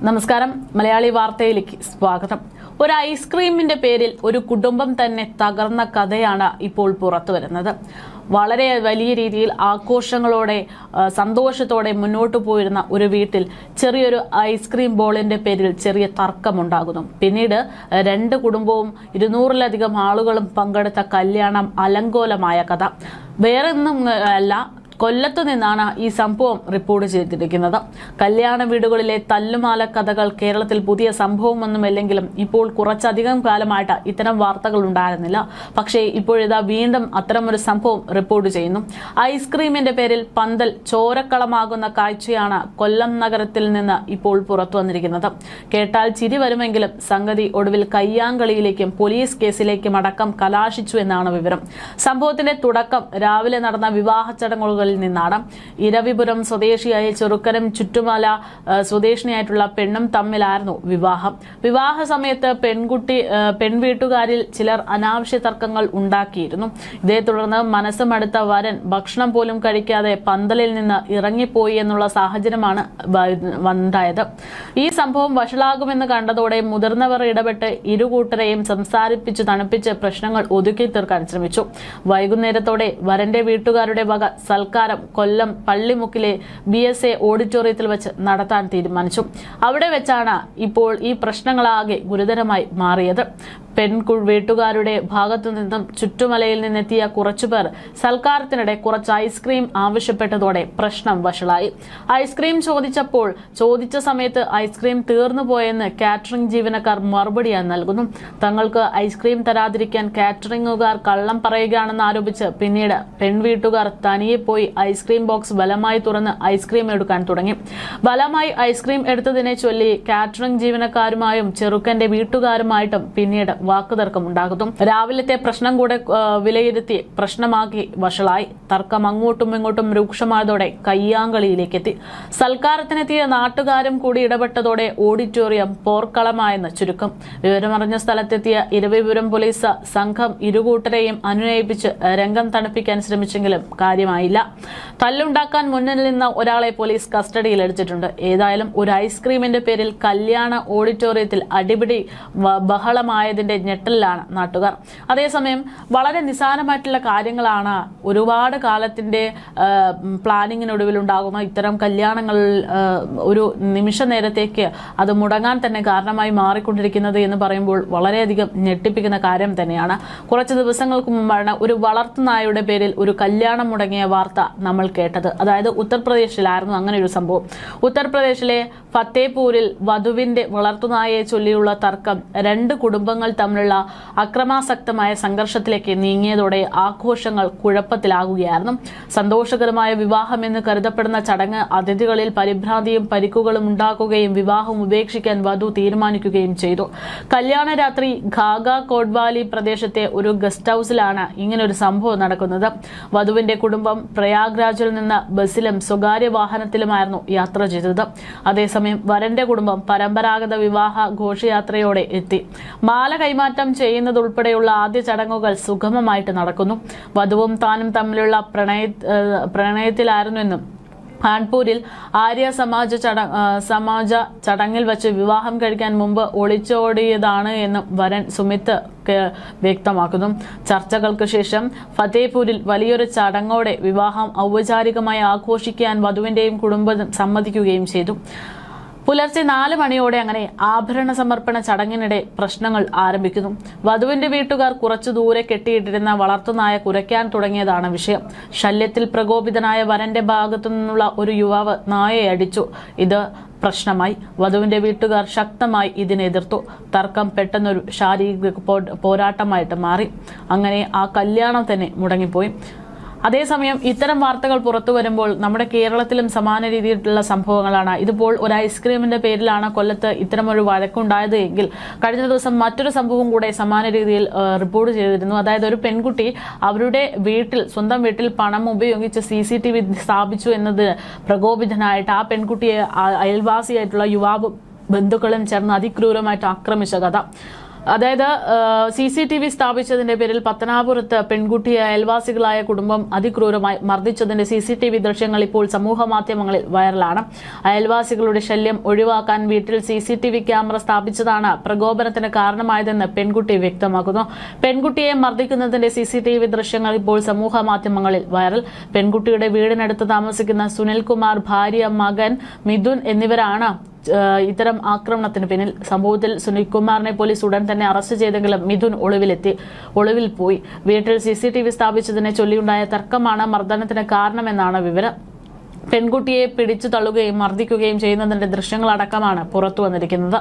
നമസ്കാരം. മലയാളി വാർത്തയിലേക്ക് സ്വാഗതം. ഒരു ഐസ്ക്രീമിന്റെ പേരിൽ ഒരു കുടുംബം തന്നെ തകർന്ന കഥയാണ് ഇപ്പോൾ പുറത്തു വരുന്നത്. വളരെ വലിയ രീതിയിൽ ആഘോഷങ്ങളോടെ സന്തോഷത്തോടെ മുന്നോട്ട് പോയിരുന്ന ഒരു വീട്ടിൽ ചെറിയൊരു ഐസ്ക്രീം ബോളിന്റെ പേരിൽ ചെറിയ തർക്കമുണ്ടാകുന്നു. പിന്നീട് രണ്ട് കുടുംബവും 200-ലധികം ആളുകളും പങ്കെടുത്ത കല്യാണം അലങ്കോലമായ കഥ. വേറൊന്നും അല്ല, കൊല്ലത്തു നിന്നാണ് ഈ സംഭവം റിപ്പോർട്ട് ചെയ്തിരിക്കുന്നത്. കല്യാണ വീടുകളിലെ തല്ലുമാല കഥകൾ കേരളത്തിൽ പുതിയ സംഭവമൊന്നുമില്ലെങ്കിലും ഇപ്പോൾ കുറച്ചധികം കാലമായിട്ട് ഇത്തരം വാർത്തകൾ ഉണ്ടായിരുന്നില്ല. പക്ഷേ ഇപ്പോഴിതാ വീണ്ടും അത്തരമൊരു സംഭവം റിപ്പോർട്ട് ചെയ്യുന്നു. ഐസ്ക്രീമിന്റെ പേരിൽ പന്തൽ ചോരക്കളമാകുന്ന കാഴ്ചയാണ് കൊല്ലം നഗരത്തിൽ നിന്ന് ഇപ്പോൾ പുറത്തു വന്നിരിക്കുന്നത്. കേട്ടാൽ ചിരി വരുമെങ്കിലും സംഗതി ഒടുവിൽ കയ്യാങ്കളിയിലേക്കും പോലീസ് കേസിലേക്കും അടക്കം കലാശിച്ചു എന്നാണ് വിവരം. സംഭവത്തിന്റെ തുടക്കം രാവിലെ നടന്ന വിവാഹ ചടങ്ങുകൾ നിന്നാണ്. ഇരവിപുരം സ്വദേശിയായ ചെറുക്കനും ചുറ്റുമല സ്വദേശിനിയായിട്ടുള്ള പെണ്ണും തമ്മിലായിരുന്നു വിവാഹം. വിവാഹ സമയത്ത് പെൺവീട്ടുകാരിൽ ചിലർ അനാവശ്യ തർക്കങ്ങൾ ഉണ്ടാക്കിയിരുന്നു. ഇതേ തുടർന്ന് മനസ്സ് മടുത്ത വരൻ ഭക്ഷണം പോലും കഴിക്കാതെ പന്തലിൽ നിന്ന് ഇറങ്ങിപ്പോയി എന്നുള്ള സാഹചര്യമാണ് ഉണ്ടായത്. ഈ സംഭവം വഷളാകുമെന്ന് കണ്ടതോടെ മുതിർന്നവർ ഇടപെട്ട് ഇരുകൂട്ടരെയും സംസാരിപ്പിച്ച് തണുപ്പിച്ച് പ്രശ്നങ്ങൾ ഒതുക്കി തീർക്കാൻ ശ്രമിച്ചു. വൈകുന്നേരത്തോടെ വരന്റെ വീട്ടുകാരുടെ വക സൽക്കാരം കൊല്ലം പള്ളിമുക്കിലെ BSA ഓഡിറ്റോറിയത്തിൽ വെച്ച് നടത്താൻ തീരുമാനിച്ചു. അവിടെ വെച്ചാണ് ഇപ്പോൾ ഈ പ്രശ്നങ്ങളാകെ ഗുരുതരമായി മാറിയത്. വീട്ടുകാരുടെ ഭാഗത്തു നിന്നും ചുറ്റുമലയിൽ നിന്നെത്തിയ കുറച്ചുപേർ സൽക്കാരത്തിനിടെ കുറച്ച് ഐസ്ക്രീം ആവശ്യപ്പെട്ടതോടെ പ്രശ്നം വഷളായി. ഐസ്ക്രീം ചോദിച്ച സമയത്ത് ഐസ്ക്രീം തീർന്നുപോയെന്ന് കാറ്ററിംഗ് ജീവനക്കാർ മറുപടിയായി നൽകുന്നു. തങ്ങൾക്ക് ഐസ്ക്രീം തരാതിരിക്കാൻ കാറ്ററിംഗുകാർ കള്ളം പറയുകയാണെന്ന് ആരോപിച്ച് പിന്നീട് പെൺവീട്ടുകാർ തനിയെ പോയി ഐസ്ക്രീം ബോക്സ് ബലമായി തുറന്ന് ഐസ്ക്രീം എടുക്കാൻ തുടങ്ങി. ബലമായി ഐസ്ക്രീം എടുത്തതിനെ ചൊല്ലി കാറ്ററിംഗ് ജീവനക്കാരുമായും ചെറുക്കന്റെ വീട്ടുകാരുമായിട്ടും പിന്നീട് വാക്കുതർക്കമുണ്ടാകുന്നു. രാവിലത്തെ പ്രശ്നം കൂടെ വിലയിരുത്തി പ്രശ്നമാക്കി വഷളായി. തർക്കം അങ്ങോട്ടും ഇങ്ങോട്ടും രൂക്ഷമായതോടെ കയ്യാങ്കളിയിലേക്ക് എത്തി. സൽക്കാരത്തിനെത്തിയ നാട്ടുകാരും കൂടി ഇടപെട്ടതോടെ ഓഡിറ്റോറിയം പോർക്കളമായെന്ന് ചുരുക്കം. വിവരമറിഞ്ഞ സ്ഥലത്തെത്തിയ ഇരവിപുരം പോലീസ് സംഘം ഇരുകൂട്ടരെയും അനുനയിപ്പിച്ച് രംഗം തണുപ്പിക്കാൻ ശ്രമിച്ചെങ്കിലും കാര്യമായില്ല. തല്ലുണ്ടാക്കാൻ മുന്നിൽ നിന്ന ഒരാളെ പോലീസ് കസ്റ്റഡിയിലെടുത്തിട്ടുണ്ട്. ഏതായാലും ഒരു ഐസ്ക്രീമിന്റെ പേരിൽ കല്യാണ ഓഡിറ്റോറിയത്തിൽ അടിപിടി ബഹളമായതിന്റെ ഞെട്ടലിലാണ് നാട്ടുകാർ. അതേസമയം വളരെ നിസ്സാരമായിട്ടുള്ള കാര്യങ്ങളാണ് ഒരുപാട് കാലത്തിന്റെ പ്ലാനിങ്ങിനൊടുവിൽ ഉണ്ടാകുന്ന ഇത്തരം കല്യാണങ്ങൾ ഒരു നിമിഷ നേരത്തേക്ക് അത് മുടങ്ങാൻ തന്നെ കാരണമായി മാറിക്കൊണ്ടിരിക്കുന്നത് എന്ന് പറയുമ്പോൾ വളരെയധികം ഞെട്ടിപ്പിക്കുന്ന കാര്യം തന്നെയാണ്. കുറച്ച് ദിവസങ്ങൾക്ക് മുമ്പാണ് ഒരു വളർത്തുനായയുടെ പേരിൽ ഒരു കല്യാണം മുടങ്ങിയ വാർത്ത നമ്മൾ കേട്ടത്. അതായത് ഉത്തർപ്രദേശിലായിരുന്നു അങ്ങനെ ഒരു സംഭവം. ഉത്തർപ്രദേശിലെ ഫത്തേപൂരിൽ വധുവിന്റെ വളർത്തുനായയെ ചൊല്ലിയുള്ള തർക്കം രണ്ട് കുടുംബങ്ങൾ തമ്മിലുള്ള അക്രമാസക്തമായ സംഘർഷത്തിലേക്ക് നീങ്ങിയതോടെ ആഘോഷങ്ങൾ കുഴപ്പത്തിലാകുകയായിരുന്നു. സന്തോഷകരമായ വിവാഹം എന്ന് കരുതപ്പെടുന്ന ചടങ്ങ് അതിഥികളിൽ പരിഭ്രാന്തിയും പരിക്കുകളും ഉണ്ടാക്കുകയും വിവാഹം ഉപേക്ഷിക്കാൻ വധു തീരുമാനിക്കുകയും ചെയ്തു. കല്യാണ രാത്രി ഘാഗ കോട്വാലി പ്രദേശത്തെ ഒരു ഗസ്റ്റ് ഹൌസിലാണ് ഇങ്ങനൊരു സംഭവം നടക്കുന്നത്. വധുവിന്റെ കുടുംബം പ്രയാഗ്രാജിൽ നിന്ന് ബസ്സിലും സ്വകാര്യ വാഹനത്തിലുമായിരുന്നു യാത്ര ചെയ്തത്. അതേസമയം വരന്റെ കുടുംബം പരമ്പരാഗത വിവാഹ ഘോഷയാത്രയോടെ എത്തി. മാല കൈമാറ്റം ചെയ്യുന്നതുൾപ്പെടെയുള്ള ആദ്യ ചടങ്ങുകൾ സുഗമമായിട്ട് നടക്കുന്നു. വധുവും താനും തമ്മിലുള്ള പ്രണയത്തിലായിരുന്നുവെന്നും കാൺപൂരിൽ ആര്യ സമാജ ചടങ്ങിൽ വെച്ച് വിവാഹം കഴിക്കാൻ മുമ്പ് ഒളിച്ചോടിയതാണ് എന്നും വരൻ സുമിത് വ്യക്തമാക്കുന്നു. ചർച്ചകൾക്ക് ശേഷം ഫത്തേപൂരിൽ വലിയൊരു ചടങ്ങോടെ വിവാഹം ഔപചാരികമായി ആഘോഷിക്കാൻ വധുവിന്റെയും കുടുംബം സമ്മതിക്കുകയും ചെയ്തു. പുലർച്ചെ 4 മണിയോടെ അങ്ങനെ ആഭരണ സമർപ്പണ ചടങ്ങിനിടെ പ്രശ്നങ്ങൾ ആരംഭിക്കുന്നു. വധുവിന്റെ വീട്ടുകാർ കുറച്ചു ദൂരെ കെട്ടിയിട്ടിരുന്ന വളർത്തുനായ കുരയ്ക്കാൻ തുടങ്ങിയതാണ് വിഷയം. ശല്യത്തിൽ പ്രകോപിതനായ വരന്റെ ഭാഗത്തു നിന്നുള്ള ഒരു യുവാവ് നായയെ അടിച്ചു. ഇത് പ്രശ്നമായി. വധുവിന്റെ വീട്ടുകാർ ശക്തമായി ഇതിനെതിർത്തു. തർക്കം പെട്ടെന്നൊരു ശാരീരിക പോരാട്ടമായിട്ട് മാറി. അങ്ങനെ ആ കല്യാണം തന്നെ മുടങ്ങിപ്പോയി. അതേസമയം ഇത്തരം വാർത്തകൾ പുറത്തു വരുമ്പോൾ നമ്മുടെ കേരളത്തിലും സമാന രീതിയിലുള്ള സംഭവങ്ങളാണ്. ഇതിപ്പോൾ ഒരു ഐസ്ക്രീമിന്റെ പേരിലാണ് കൊല്ലത്ത് ഇത്തരമൊരു വഴക്കുണ്ടായത് എങ്കിൽ കഴിഞ്ഞ ദിവസം മറ്റൊരു സംഭവം കൂടെ സമാന രീതിയിൽ റിപ്പോർട്ട് ചെയ്തിരുന്നു. അതായത് ഒരു പെൺകുട്ടി അവരുടെ സ്വന്തം വീട്ടിൽ പണം ഉപയോഗിച്ച് CCTV സ്ഥാപിച്ചു എന്നത് പ്രകോപിതനായിട്ട് ആ പെൺകുട്ടിയെ അയൽവാസിയായിട്ടുള്ള യുവാവ് ബന്ധുക്കളും ചേർന്ന് അതിക്രൂരമായിട്ട് ആക്രമിച്ച കഥ. അതായത് CCTV സ്ഥാപിച്ചതിന്റെ പേരിൽ പത്തനാപുരത്ത് പെൺകുട്ടിയെ അയൽവാസികളായ കുടുംബം അതിക്രൂരമായി മർദ്ദിച്ചതിന്റെ CCTV ദൃശ്യങ്ങൾ ഇപ്പോൾ സമൂഹ മാധ്യമങ്ങളിൽ വൈറലാണ്. അയൽവാസികളുടെ ശല്യം ഒഴിവാക്കാൻ വീട്ടിൽ CCTV ക്യാമറ സ്ഥാപിച്ചതാണ് പ്രകോപനത്തിന് കാരണമായതെന്ന് പെൺകുട്ടി വ്യക്തമാക്കുന്നു. പെൺകുട്ടിയെ മർദ്ദിക്കുന്നതിന്റെ CCTV ദൃശ്യങ്ങൾ ഇപ്പോൾ സമൂഹ മാധ്യമങ്ങളിൽ വൈറൽ. പെൺകുട്ടിയുടെ വീടിനടുത്ത് താമസിക്കുന്ന സുനിൽകുമാർ, ഭാര്യ, മകൻ മിഥുൻ എന്നിവരാണ് ഇത്തരം ആക്രമണത്തിന് പിന്നിൽ. സംഭവത്തിൽ സുനിൽകുമാറിനെ പോലീസ് ഉടൻ തന്നെ അറസ്റ്റ് ചെയ്തെങ്കിലും മിഥുൻ ഒളിവിൽ പോയി. വീട്ടിൽ CCTV സ്ഥാപിച്ചതിനെ ചൊല്ലിയുണ്ടായ തർക്കമാണ് മർദ്ദനത്തിന് കാരണമെന്നാണ് വിവരം. പെൺകുട്ടിയെ പിടിച്ചു തള്ളുകയും മർദ്ദിക്കുകയും ചെയ്യുന്നതിന്റെ ദൃശ്യങ്ങളടക്കമാണ് പുറത്തു വന്നിരിക്കുന്നത്.